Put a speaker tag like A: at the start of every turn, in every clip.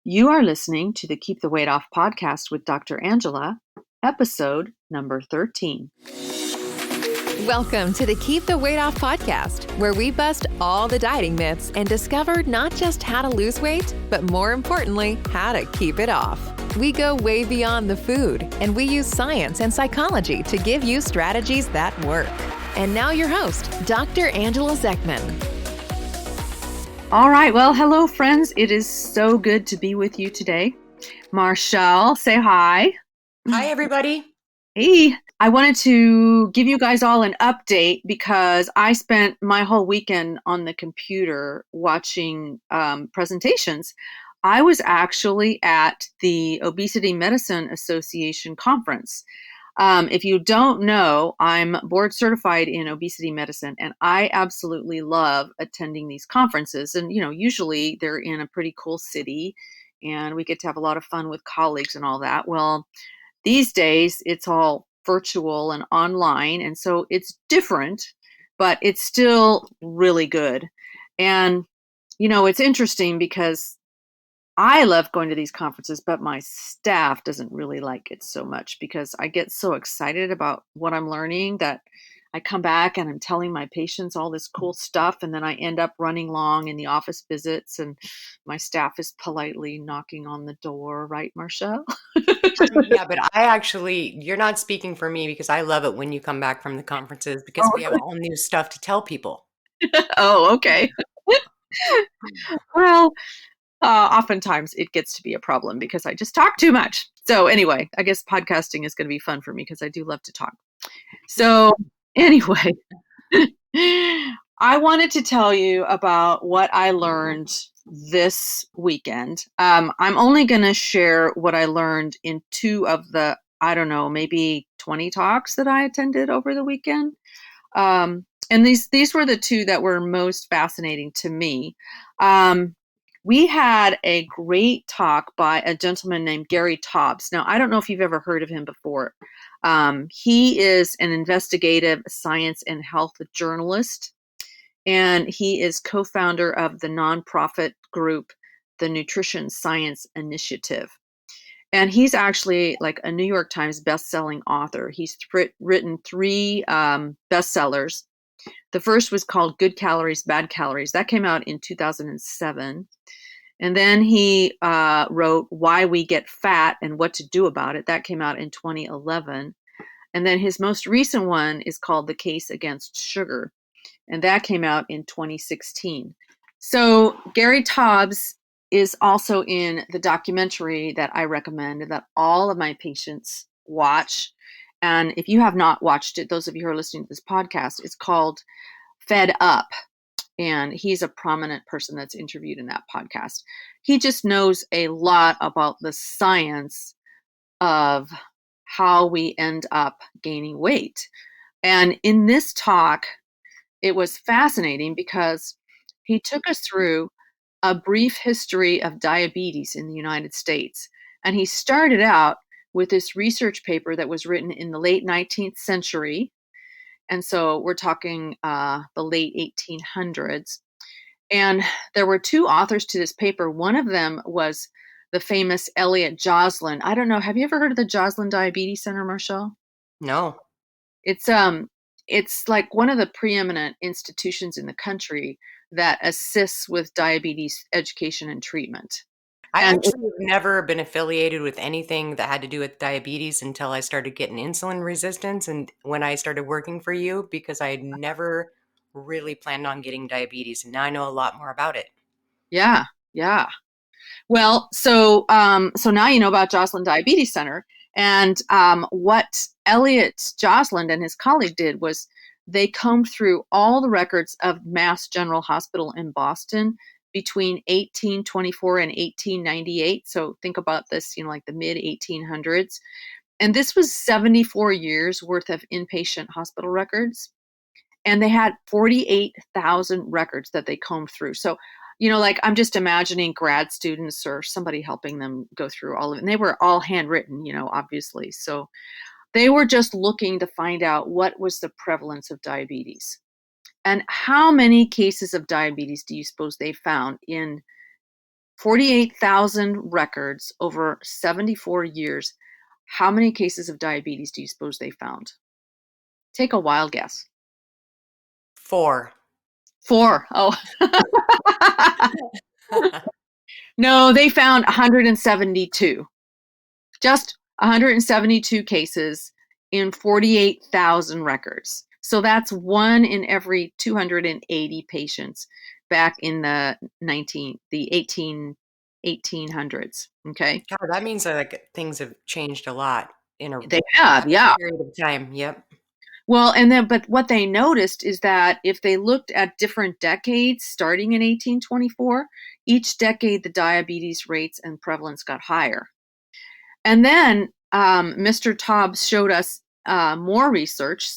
A: You are listening to the Keep the Weight Off podcast with Dr. Angela, episode number 13.
B: Welcome to the Keep the Weight Off podcast, where we bust all the dieting myths and discover not just how to lose weight, but more importantly, how to keep it off. We go way beyond the food, and we use science and psychology to give you strategies that work. And now your host, Dr. Angela Zechmann.
A: All right. Well, hello, friends. It is so good to be with you today. Marshall, say hi.
C: Hi, everybody.
A: Hey, I wanted to give you guys all an update because I spent my whole weekend on the computer watching presentations. I was actually at the Obesity Medicine Association conference. If you don't know, I'm board certified in obesity medicine, and I absolutely love attending these conferences. And, usually they're in a pretty cool city, and we get to have a lot of fun with colleagues and all that. Well, these days it's all virtual and online, and so it's different, but it's still really good. And, it's interesting because I love going to these conferences, but my staff doesn't really like it so much because I get so excited about what I'm learning that I come back and I'm telling my patients all this cool stuff, and then I end up running long in the office visits, and my staff is politely knocking on the door, right, Marshall?
C: Yeah, but you're not speaking for me because I love it when you come back from the conferences because we have all new stuff to tell people.
A: Oh, okay. Well, oftentimes it gets to be a problem because I just talk too much. So anyway, I guess podcasting is going to be fun for me because I do love to talk. So anyway, I wanted to tell you about what I learned this weekend. I'm only going to share what I learned in two of the, I don't know, maybe 20 talks that I attended over the weekend. And these were the two that were most fascinating to me. We had a great talk by a gentleman named Gary Taubes. Now, I don't know if you've ever heard of him before. He is an investigative science and health journalist, and he is co-founder of the nonprofit group, the Nutrition Science Initiative. And he's actually like a New York Times best-selling author. He's written three bestsellers. The first was called Good Calories, Bad Calories. That came out in 2007. And then he wrote Why We Get Fat and What to Do About It. That came out in 2011. And then his most recent one is called The Case Against Sugar. And that came out in 2016. So Gary Taubes is also in the documentary that I recommend that all of my patients watch. And if you have not watched it, those of you who are listening to this podcast, it's called Fed Up. And he's a prominent person that's interviewed in that podcast. He just knows a lot about the science of how we end up gaining weight. And in this talk, it was fascinating because he took us through a brief history of diabetes in the United States. And he started out with this research paper that was written in the late 19th century. And so we're talking the late 1800s. And there were two authors to this paper. One of them was the famous Elliot Joslin. I don't know. Have you ever heard of the Joslin Diabetes Center, Marshall?
C: No.
A: It's like one of the preeminent institutions in the country that assists with diabetes education and treatment.
C: I actually have never been affiliated with anything that had to do with diabetes until I started getting insulin resistance and when I started working for you, because I had never really planned on getting diabetes. And now I know a lot more about it.
A: Yeah. Well, so now you know about Joslin Diabetes Center. And what Elliot Joslin and his colleague did was they combed through all the records of Mass General Hospital in Boston between 1824 and 1898. So think about this, like the mid 1800s. And this was 74 years worth of inpatient hospital records. And they had 48,000 records that they combed through. So, like I'm just imagining grad students or somebody helping them go through all of it. And they were all handwritten, obviously. So they were just looking to find out what was the prevalence of diabetes. And how many cases of diabetes do you suppose they found in 48,000 records over 74 years. How many cases of diabetes do you suppose they found? Take a wild guess.
C: 4.
A: 4. Oh. No, they found 172. Just 172 cases in 48,000 records. So that's one in every 280 patients back in the 1800s. Okay.
C: God, that means that like things have changed a lot in a
A: They have,
C: rapid
A: yeah.
C: period of time. Yep.
A: Well, and then, but what they noticed is that if they looked at different decades starting in 1824, each decade the diabetes rates and prevalence got higher. And then Mr. Taubes showed us more research,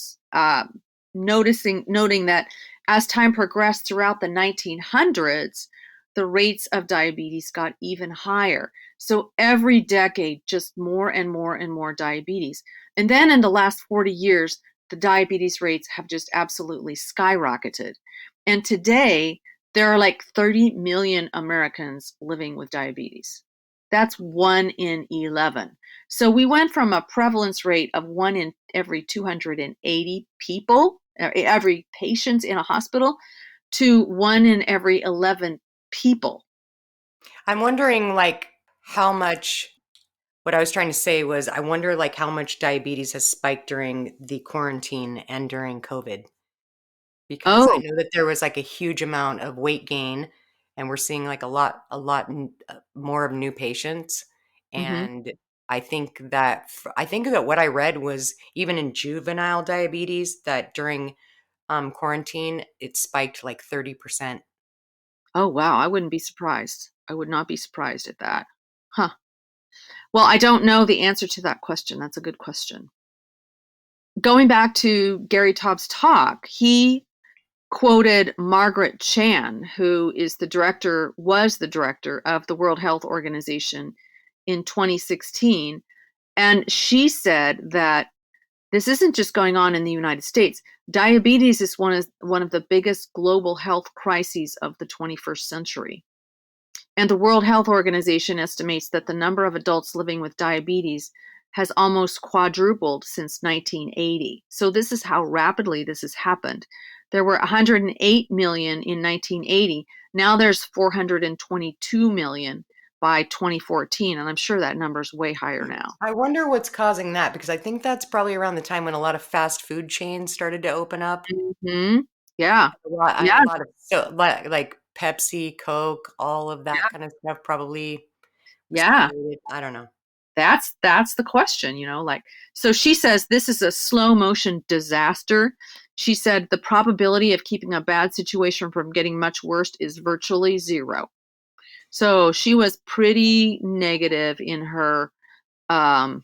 A: noting that as time progressed throughout the 1900s, the rates of diabetes got even higher. So every decade, just more and more and more diabetes. And then in the last 40 years, the diabetes rates have just absolutely skyrocketed. And today, there are like 30 million Americans living with diabetes. That's 1 in 11. So we went from a prevalence rate of 1 in every 280 people, every patient in a hospital, to 1 in every 11 people.
C: I'm wondering like how much what I was trying to say was I wonder like how much diabetes has spiked during the quarantine and during COVID. Because I
A: Oh,
C: know that there was like a huge amount of weight gain and we're seeing like more of new patients.
A: hmm.
C: And I think that what I read was even in juvenile diabetes that during quarantine it spiked like 30%.
A: Oh, wow. I wouldn't be surprised. I would not be surprised at that. Huh. Well, I don't know the answer to that question. That's a good question. Going back to Gary Taubes' talk, he quoted Margaret Chan, who was the director of the World Health Organization in 2016. And she said that this isn't just going on in the United States. Diabetes is one of the biggest global health crises of the 21st century. And the World Health Organization estimates that the number of adults living with diabetes has almost quadrupled since 1980. So this is how rapidly this has happened. There were 108 million in 1980. Now there's 422 million by 2014, and I'm sure that number is way higher now.
C: I wonder what's causing that because I think that's probably around the time when a lot of fast food chains started to open up.
A: Hmm. Yeah.
C: A
A: Yeah.
C: lot of so like Pepsi, Coke, all of that kind of stuff probably was
A: Yeah.
C: created. I don't know.
A: That's the question, like, so she says this is a slow motion disaster. She said the probability of keeping a bad situation from getting much worse is virtually zero. So she was pretty negative um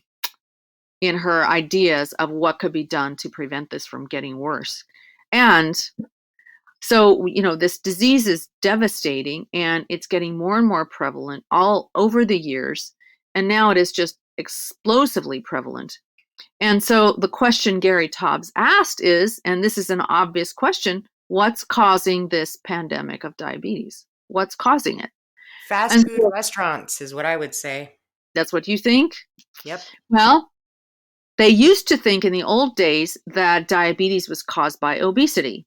A: in her ideas of what could be done to prevent this from getting worse. And so, this disease is devastating and it's getting more and more prevalent all over the years. And now it is just explosively prevalent. And so the question Gary Taubes asked is, and this is an obvious question, what's causing this pandemic of diabetes? What's causing it?
C: Fast
A: And
C: food
A: so
C: restaurants is what I would say.
A: that's what you think?
C: Yep.
A: Well, they used to think in the old days that diabetes was caused by obesity,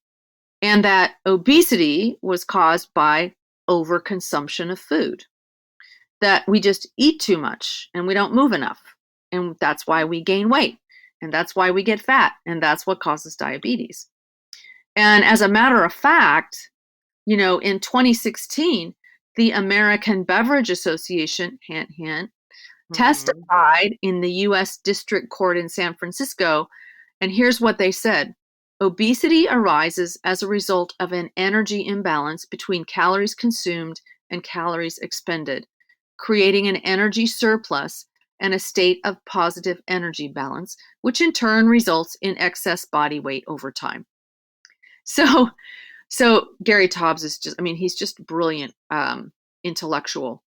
A: and that obesity was caused by overconsumption of food, that we just eat too much and we don't move enough. And that's why we gain weight. And that's why we get fat. And that's what causes diabetes. And as a matter of fact, in 2016, the American Beverage Association, hint, hint,
C: Mhm.
A: testified in the US District Court in San Francisco. And here's what they said: obesity arises as a result of an energy imbalance between calories consumed and calories expended, creating an energy surplus and a state of positive energy balance, which in turn results in excess body weight over time. So, so Gary Taubes is just, I mean, he's just brilliant intellectual.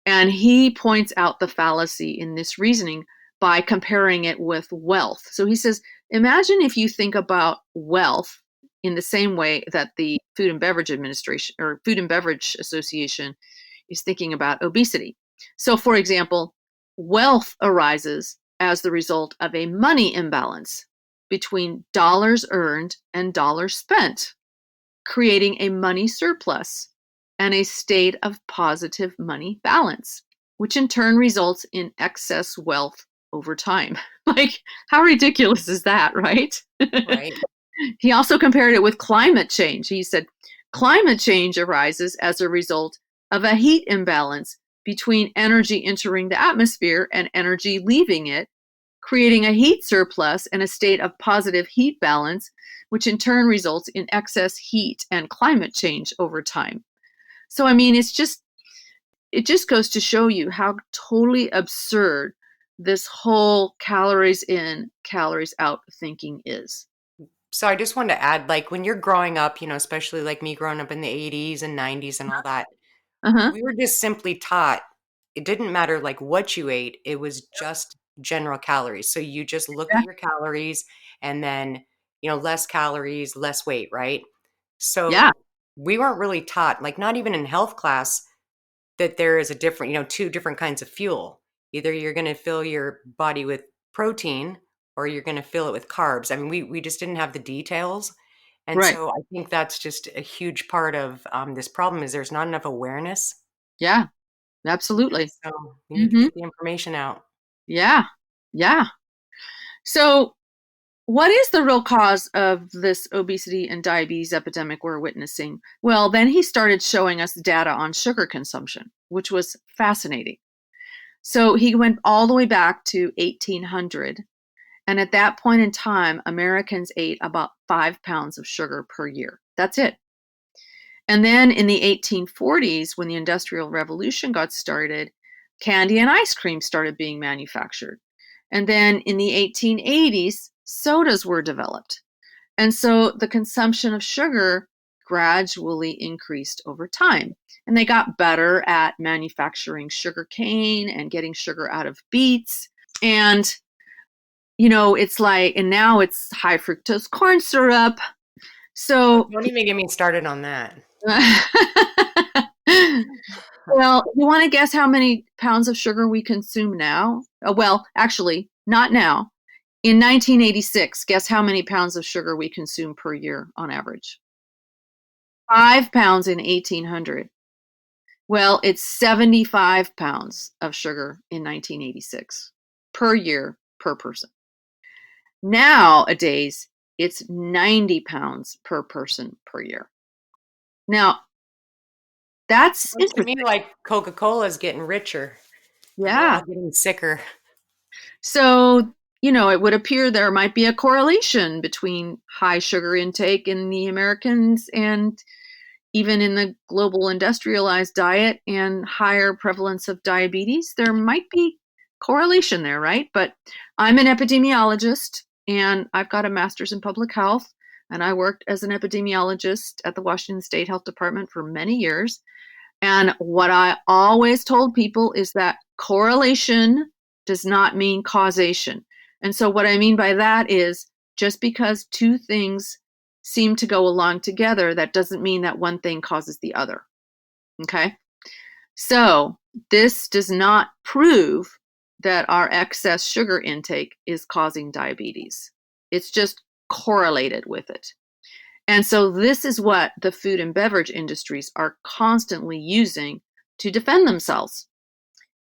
A: And he points out the fallacy in this reasoning by comparing it with wealth. So he says, imagine if you think about wealth in the same way that the Food and Beverage Administration or Food and Beverage Association is thinking about obesity. So, for example, wealth arises as the result of a money imbalance between dollars earned and dollars spent, creating a money surplus and a state of positive money balance, which in turn results in excess wealth over time. Like, how ridiculous is that, right?
C: Right.
A: He also compared it with climate change. He said, climate change arises as a result of a heat imbalance between energy entering the atmosphere and energy leaving it, creating a heat surplus and a state of positive heat balance, which in turn results in excess heat and climate change over time. So, I mean, it just goes to show you how totally absurd this whole calories in, calories out thinking is.
C: So I just wanted to add, like when you're growing up, especially like me growing up in the 80s and 90s and all that,
A: Uh-huh.
C: we were just simply taught it didn't matter like what you ate, it was just general calories. So you just looked at
A: Yeah.
C: your calories and then, less calories, less weight, right?
A: Yeah.
C: So we weren't really taught, like not even in health class, that there is a different, two different kinds of fuel. Either you're going to fill your body with protein or you're going to fill it with carbs. I mean, we just didn't have the details. And
A: Right.
C: so I think that's just a huge part of this problem is there's not enough awareness.
A: Yeah.
C: And
A: Absolutely.
C: so we need to
A: Hmm.
C: get the information out.
A: Yeah. Yeah. So, what is the real cause of this obesity and diabetes epidemic we're witnessing? Well, then he started showing us data on sugar consumption, which was fascinating. So he went all the way back to 1800. And at that point in time, Americans ate about 5 pounds of sugar per year. That's it. And then in the 1840s, when the Industrial Revolution got started, candy and ice cream started being manufactured. And then in the 1880s, sodas were developed. And so the consumption of sugar gradually increased over time. And they got better at manufacturing sugar cane and getting sugar out of beets. And, it's like, and now it's high fructose corn syrup.
C: Oh,
A: So,
C: don't even get me started on that.
A: well, you want to guess how many pounds of sugar we consume now? Well, actually, not now. In 1986, guess how many pounds of sugar we consume per year on average? 5 pounds in 1800. Well, it's 75 pounds of sugar in 1986 per year per person. Nowadays, it's 90 pounds per person per year. Now, that's
C: Sounds to me
A: interesting.
C: like Coca-Cola is getting richer and we're
A: Yeah.
C: all getting sicker.
A: So, it would appear there might be a correlation between high sugar intake in the Americans and even in the global industrialized diet and higher prevalence of diabetes. There might be correlation there, right? But I'm an epidemiologist and I've got a master's in public health. And I worked as an epidemiologist at the Washington State Health Department for many years. And what I always told people is that correlation does not mean causation. And so, what I mean by that is just because two things seem to go along together, that doesn't mean that one thing causes the other. Okay. So, this does not prove that our excess sugar intake is causing diabetes, it's just correlated with it. And so this is what the food and beverage industries are constantly using to defend themselves.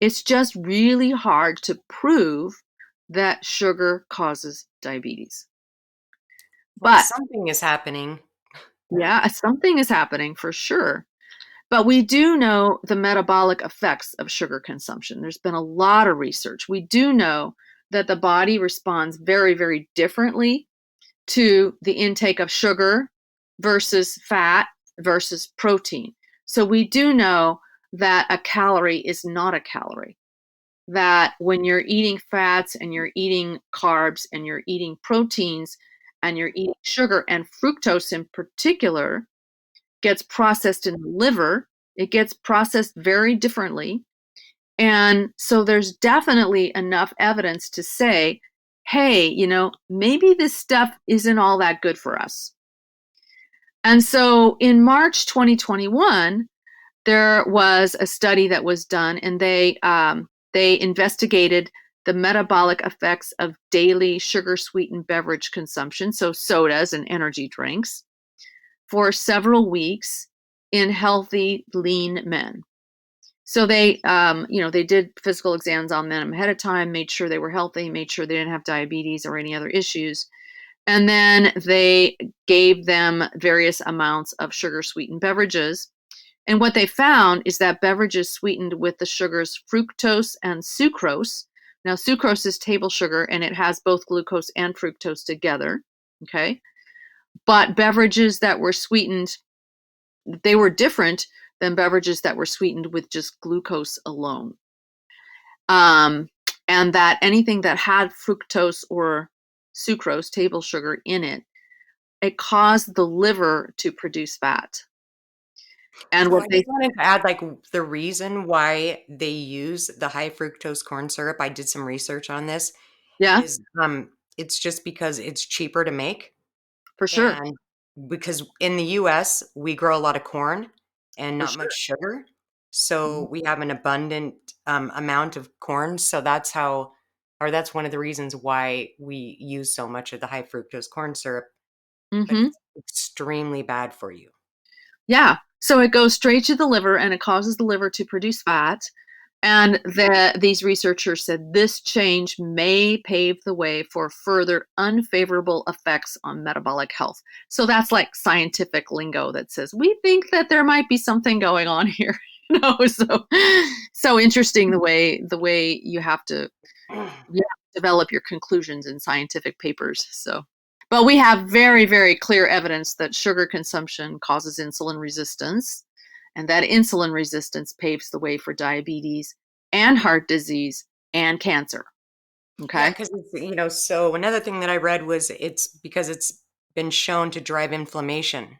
A: It's just really hard to prove that sugar causes diabetes.
C: Well,
A: But
C: something is happening.
A: yeah, something is happening for sure. But we do know the metabolic effects of sugar consumption. There's been a lot of research. We do know that the body responds very, very differently to the intake of sugar versus fat versus protein. So we do know that a calorie is not a calorie. That when you're eating fats and you're eating carbs and you're eating proteins and you're eating sugar and fructose in particular gets processed in the liver, it gets processed very differently. And so there's definitely enough evidence to say, hey, maybe this stuff isn't all that good for us. And so in March 2021, there was a study that was done, and they investigated the metabolic effects of daily sugar sweetened beverage consumption, so sodas and energy drinks, for several weeks in healthy, lean men. So they did physical exams on them ahead of time, made sure they were healthy, made sure they didn't have diabetes or any other issues. And then they gave them various amounts of sugar sweetened beverages. And what they found is that beverages sweetened with the sugars fructose and sucrose. Now, sucrose is table sugar and it has both glucose and fructose together. Okay. But beverages that were sweetened, they were different than beverages that were sweetened with just glucose alone. Um, and that anything that had fructose or sucrose, table sugar, in it, it caused the liver to produce fat. And
C: So
A: what
C: I just
A: they,
C: wanted to add, like, the reason why they use the high fructose corn syrup, I did some research on this,
A: yeah,
C: is it's just because it's cheaper to make.
A: for sure,
C: And because in the US, we grow a lot of corn and
A: for
C: not
A: sure.
C: much sugar.
A: Mhm.
C: So we have an abundant amount of corn. So that's how, or that's one of the reasons why we use so much of the high fructose corn syrup, but
A: Mhm.
C: it's extremely bad for you.
A: Yeah. So it goes straight to the liver and it causes the liver to produce fat. And these researchers said this change may pave the way for further unfavorable effects on metabolic health. So that's like scientific lingo that says we think that there might be something going on here. So interesting the way you have to develop your conclusions in scientific papers. So, but we have very, very clear evidence that sugar consumption causes insulin resistance, and that insulin resistance paves the way for diabetes and heart disease and cancer.
C: Yeah,
A: Okay.
C: because so another thing that I read was it's because it's been shown to drive inflammation,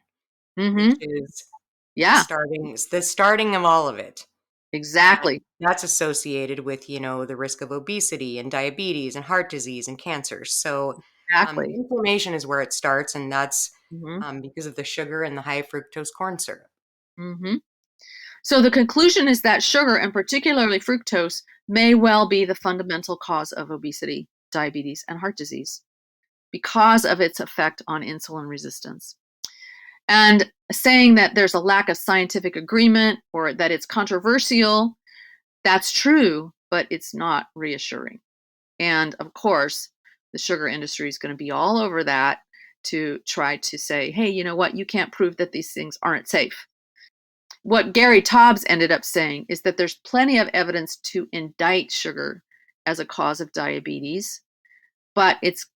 C: which
A: Mm-hmm.
C: is
A: Yeah,
C: it's the starting of all of it. And
A: exactly.
C: that's associated with, the risk of obesity and diabetes and heart disease and cancer. So
A: Exactly.
C: inflammation is where it starts, and that's
A: Mm-hmm.
C: because of the sugar and the high fructose corn syrup.
A: Mm-hmm. So the conclusion is that sugar, and particularly fructose, may well be the fundamental cause of obesity, diabetes, and heart disease because of its effect on insulin resistance. And saying that there's a lack of scientific agreement or that it's controversial, that's true, but it's not reassuring. And of course, the sugar industry is going to be all over that to try to say, hey, you know what? You can't prove that these things aren't safe. What Gary Taubes ended up saying is that there's plenty of evidence to indict sugar as a cause of diabetes, but it's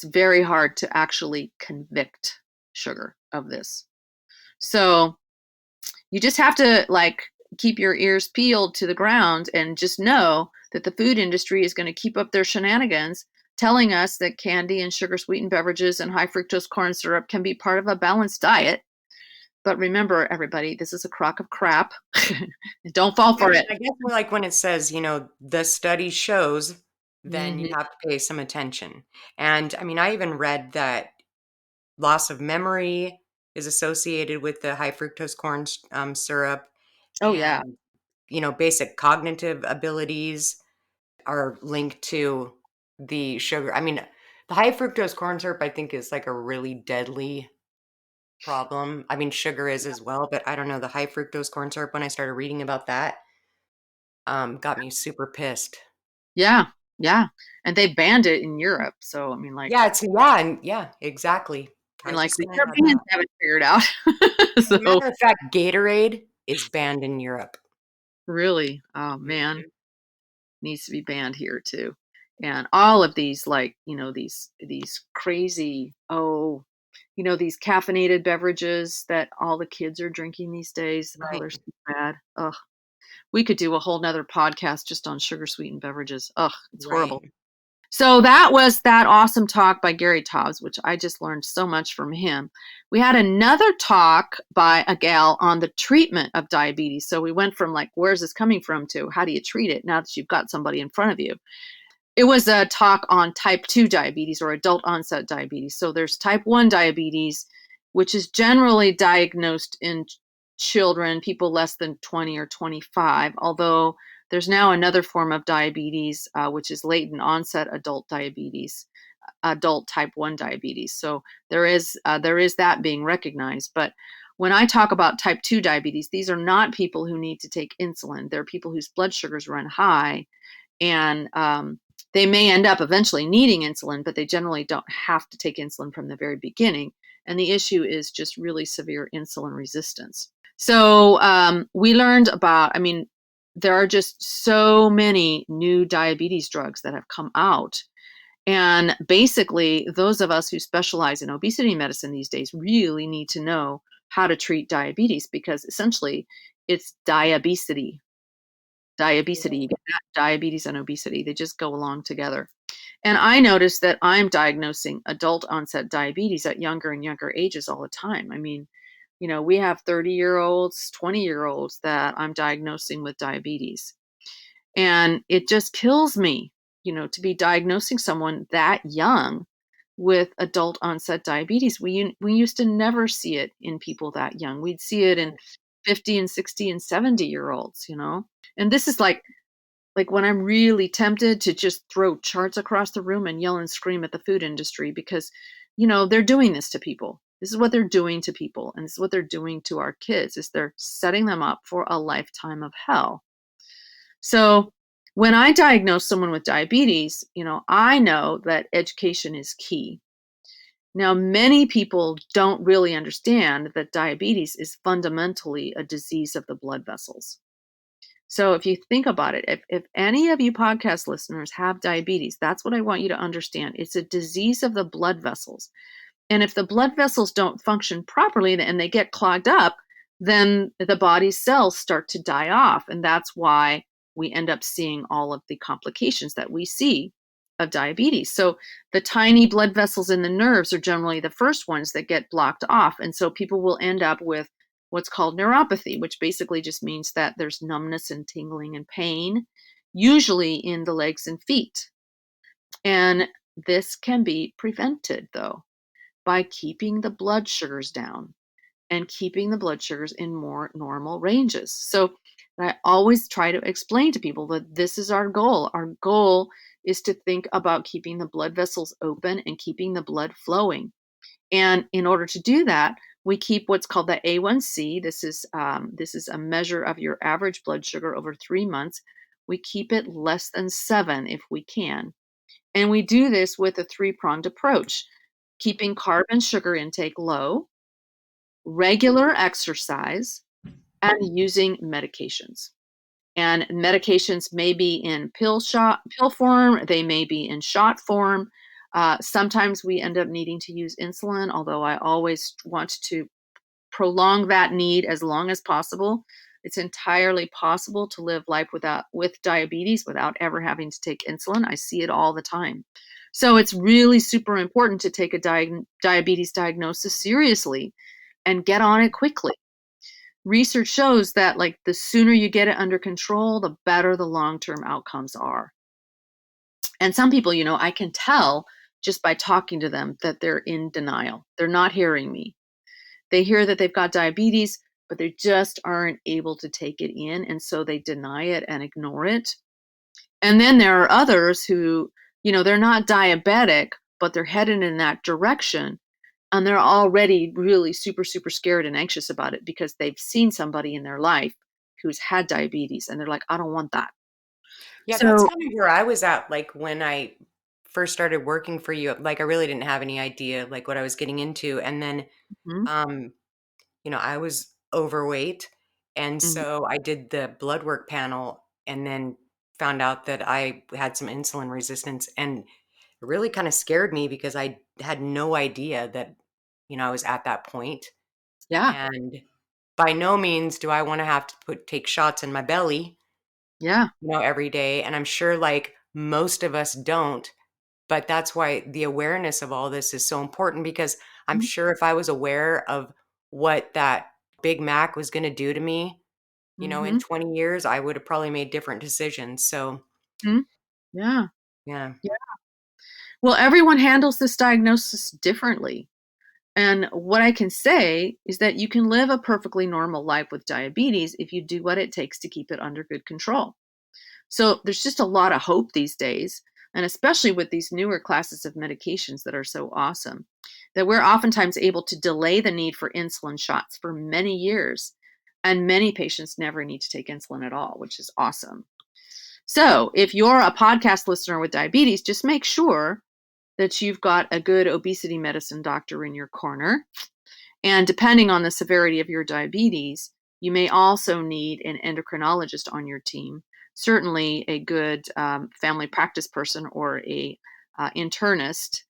A: very hard to actually convict sugar of this. So you just have to like keep your ears peeled to the ground and just know that the food industry is going to keep up their shenanigans telling us that candy and sugar sweetened beverages and high fructose corn syrup can be part of a balanced diet. But remember, everybody, this is a crock of crap. Don't fall
C: Yeah,
A: for
C: and
A: it.
C: I guess like when it says, the study shows, then you
A: Mm-hmm.
C: have to pay some attention. And I mean, I even read that loss of memory is associated with the high fructose corn syrup,
A: Oh, yeah.
C: and basic cognitive abilities are linked to the sugar. I mean, the high fructose corn syrup, I think, is like a really deadly problem. I mean, sugar is as well, but I don't know. The high fructose corn syrup, when I started reading about that, got me super pissed.
A: Yeah. Yeah. And they banned it in Europe. So,
C: Yeah, and yeah, exactly. I was just
A: the
C: gonna add
A: Europeans
C: that.
A: haven't figured out.
C: As a
A: So,
C: matter of fact, Gatorade is banned in Europe.
A: really, oh, man.
C: Mhm.
A: Needs to be banned here too. And all of these, like, these crazy, these caffeinated beverages that all the kids are drinking these days. Oh,
C: Right,
A: they're so bad. Ugh. We could do a whole nother podcast just on sugar sweetened beverages. Ugh, it's horrible.
C: right.
A: So that was that awesome talk by Gary Taubes, which I just learned so much from him. We had another talk by a gal on the treatment of diabetes. So we went from like, where's this coming from to how do you treat it now that you've got somebody in front of you? It was a talk on type 2 diabetes or adult onset diabetes. So there's type 1 diabetes, which is generally diagnosed in children, people less than 20 or 25, although there's now another form of diabetes, which is latent onset adult diabetes, adult type 1 diabetes. So there is that being recognized. But when I talk about type 2 diabetes, these are not people who need to take insulin. They're people whose blood sugars run high, and they may end up eventually needing insulin, but they generally don't have to take insulin from the very beginning. And the issue is just really severe insulin resistance. So we learned about, I mean, there are just so many new diabetes drugs that have come out. And basically, those of us who specialize in obesity medicine these days really need to know how to treat diabetes, because essentially it's diabesity. Diabesity, you get that, diabetes and obesity, they just go along together. And I noticed that I'm diagnosing adult onset diabetes at younger and younger ages all the time. I mean, we have 30-year-olds, 20-year-olds that I'm diagnosing with diabetes. And it just kills me, to be diagnosing someone that young with adult onset diabetes. We used to never see it in people that young. We'd see it in 50 and 60 and 70-year-olds. And this is like when I'm really tempted to just throw charts across the room and yell and scream at the food industry, because they're doing this to people. This is what they're doing to people, and this is what they're doing to our kids, is they're setting them up for a lifetime of hell. So when I diagnose someone with diabetes, I know that education is key. Now, many people don't really understand that diabetes is fundamentally a disease of the blood vessels. So if you think about it, if any of you podcast listeners have diabetes, that's what I want you to understand. It's a disease of the blood vessels. And if the blood vessels don't function properly and they get clogged up, then the body's cells start to die off. And that's why we end up seeing all of the complications that we see of diabetes. So the tiny blood vessels in the nerves are generally the first ones that get blocked off. And so people will end up with what's called neuropathy, which basically just means that there's numbness and tingling and pain, usually in the legs and feet. And this can be prevented, though, by keeping the blood sugars down and keeping the blood sugars in more normal ranges. So I always try to explain to people that this is our goal. Our goal is to think about keeping the blood vessels open and keeping the blood flowing. And in order to do that, we keep what's called the A1C. This is a measure of your average blood sugar over 3 months. We keep it less than 7 if we can. And we do this with a three-pronged approach: keeping carb and sugar intake low, regular exercise, and using medications. And medications may be in pill form, they may be in shot form. Sometimes we end up needing to use insulin, although I always want to prolong that need as long as possible. It's entirely possible to live life with diabetes without ever having to take insulin. I see it all the time. So it's really super important to take a diabetes diagnosis seriously and get on it quickly. Research shows that like the sooner you get it under control, the better the long-term outcomes are. And some people, I can tell just by talking to them that they're in denial. They're not hearing me. They hear that they've got diabetes, but they just aren't able to take it in. And so they deny it and ignore it. And then there are others who, they're not diabetic, but they're headed in that direction. And they're already really super, super scared and anxious about it because they've seen somebody in their life who's had diabetes. And they're like, I don't want that.
C: Yeah, that's
A: So,
C: kind of where I was at, like, when I first started working for you. Like, I really didn't have any idea, like, what I was getting into, and then,
A: mhm,
C: um, I was overweight, and
A: mhm,
C: so I did the blood work panel and then found out that I had some insulin resistance, and it really kinda scared me because I had no idea that, I was at that point,
A: yeah,
C: and by no means do I wanna have to take shots in my belly,
A: yeah.
C: every day, and I'm sure, like, most of us don't, but that's why the awareness of all this is so important, because I'm
A: Mhm,
C: sure if I was aware of what that Big Mac was gonna do to me, in
A: mhm,
C: 20 years, I would have probably made different decisions, so,
A: mhm. Yeah.
C: yeah.
A: Yeah. Well, everyone handles this diagnosis differently. And what I can say is that you can live a perfectly normal life with diabetes if you do what it takes to keep it under good control. So there's just a lot of hope these days, and especially with these newer classes of medications that are so awesome, that we're oftentimes able to delay the need for insulin shots for many years. And many patients never need to take insulin at all, which is awesome. So if you're a podcast listener with diabetes, just make sure that you've got a good obesity medicine doctor in your corner. And depending on the severity of your diabetes, you may also need an endocrinologist on your team, certainly a good family practice person or a internist.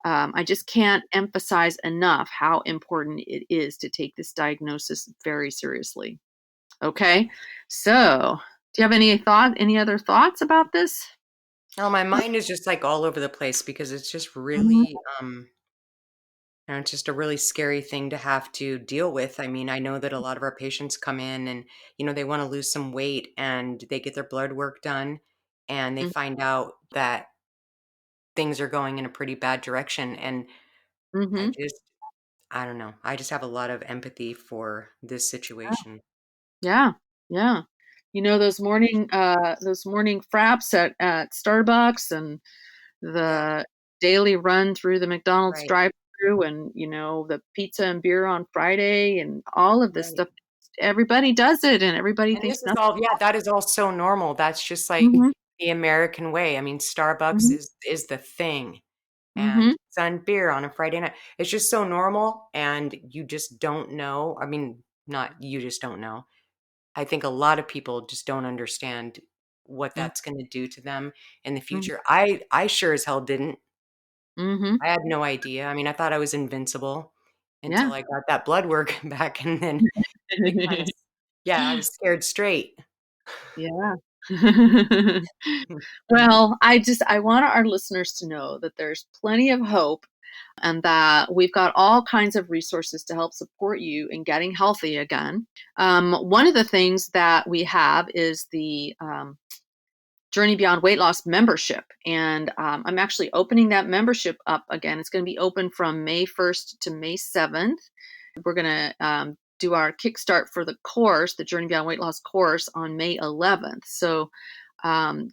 A: I just can't emphasize enough how important it is to take this diagnosis very seriously. Okay, so do you have any other thoughts about this?
C: Oh, my mind is just like all over the place because it's just
A: Mhm,
C: really, it's just a really scary thing to have to deal with. I mean, I know that a lot of our patients come in and, they want to lose some weight and they get their blood work done and they
A: mhm,
C: find out that things are going in a pretty bad direction. And I
A: mhm.
C: just, I don't know. I just have a lot of empathy for this situation.
A: Yeah, yeah. Those morning fraps at Starbucks and
C: Yep.
A: the daily run through the McDonald's
C: Right.
A: drive-through and, the pizza and beer on Friday and all of this
C: Right.
A: stuff. Everybody does it and everybody
C: And
A: thinks
C: this is
A: nothing.
C: all, yeah, that is all so normal. That's just like
A: Mhm,
C: the American way. I mean, Starbucks
A: mhm,
C: is the thing. And
A: mhm,
C: sun beer on a Friday night. It's just so normal, and you just don't know. I mean, not you just don't know. I think a lot of people just don't understand what
A: mm,
C: that's gonna do to them in the
A: mhm,
C: future. I sure as hell didn't.
A: mhm.
C: I had no idea. I mean, I thought I was invincible
A: Yeah.
C: until I got that blood work back, and then it kinda yeah, I was scared straight.
A: Yeah. Well, I want our listeners to know that there's plenty of hope and that we've got all kinds of resources to help support you in getting healthy again. One of the things that we have is the Journey Beyond Weight Loss membership. And I'm actually opening that membership up again. It's going to be open from May 1st to May 7th. We're going to do our kickstart for the course, the Journey Beyond Weight Loss course, on May 11th. So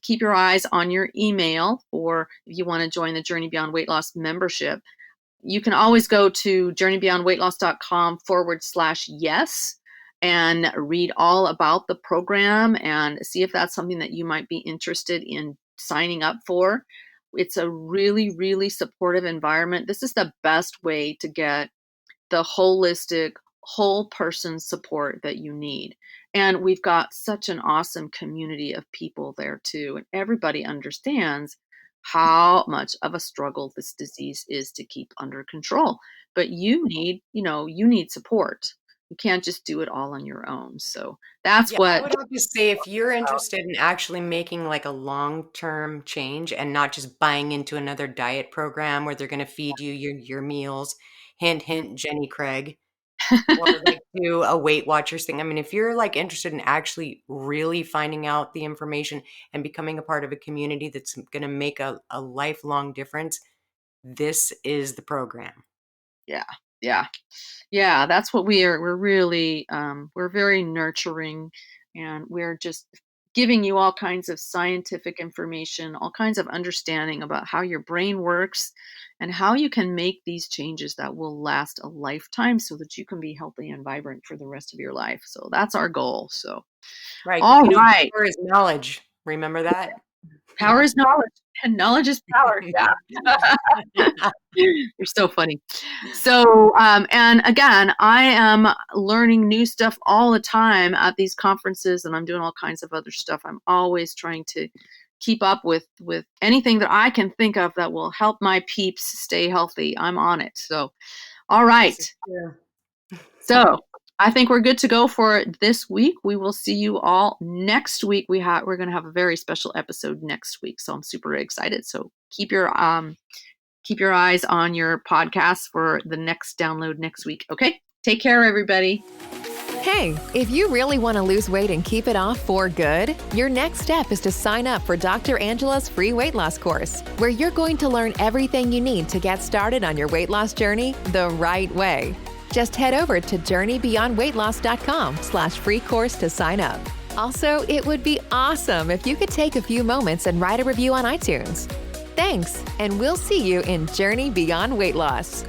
A: keep your eyes on your email, or if you want to join the Journey Beyond Weight Loss membership, you can always go to journeybeyondweightloss.com/yes and read all about the program and see if that's something that you might be interested in signing up for. It's a really, really supportive environment. This is the best way to get the holistic, whole person support that you need. And we've got such an awesome community of people there too. And everybody understands how much of a struggle this disease is to keep under control. But you need support. You can't just do it all on your own. So that's
C: Yeah, I
A: what
C: would have to say if you're interested in actually making like a long-term change and not just buying into another diet program where they're going to feed you your meals, hint, hint, Jenny Craig, or like do a Weight Watchers thing. I mean, if you're like interested in actually really finding out the information and becoming a part of a community that's going to make a lifelong difference, this is the program.
A: yeah, yeah. Yeah, that's what we are. We're really, we're very nurturing, and we're just giving you all kinds of scientific information, all kinds of understanding about how your brain works and how you can make these changes that will last a lifetime so that you can be healthy and vibrant for the rest of your life. So that's our goal. So,
C: Right.
A: all
C: You know,
A: right.
C: power is knowledge. Remember that?
A: Power is knowledge, and knowledge is power. Yeah. You're so funny. So, and again, I am learning new stuff all the time at these conferences, and I'm doing all kinds of other stuff. I'm always trying to keep up with anything that I can think of that will help my peeps stay healthy. I'm on it. So, all
C: This
A: right.
C: is true.
A: So, I think we're good to go for this week. We will see you all next week. We're going to have a very special episode next week, so I'm super excited. So, keep your eyes on your podcast for the next download next week. Okay. Take care, everybody.
B: Hey, if you really want to lose weight and keep it off for good, your next step is to sign up for Dr. Angela's free weight loss course, where you're going to learn everything you need to get started on your weight loss journey the right way. Just head over to journeybeyondweightloss.com/free course to sign up. Also, it would be awesome if you could take a few moments and write a review on iTunes. Thanks, and we'll see you in Journey Beyond Weight Loss.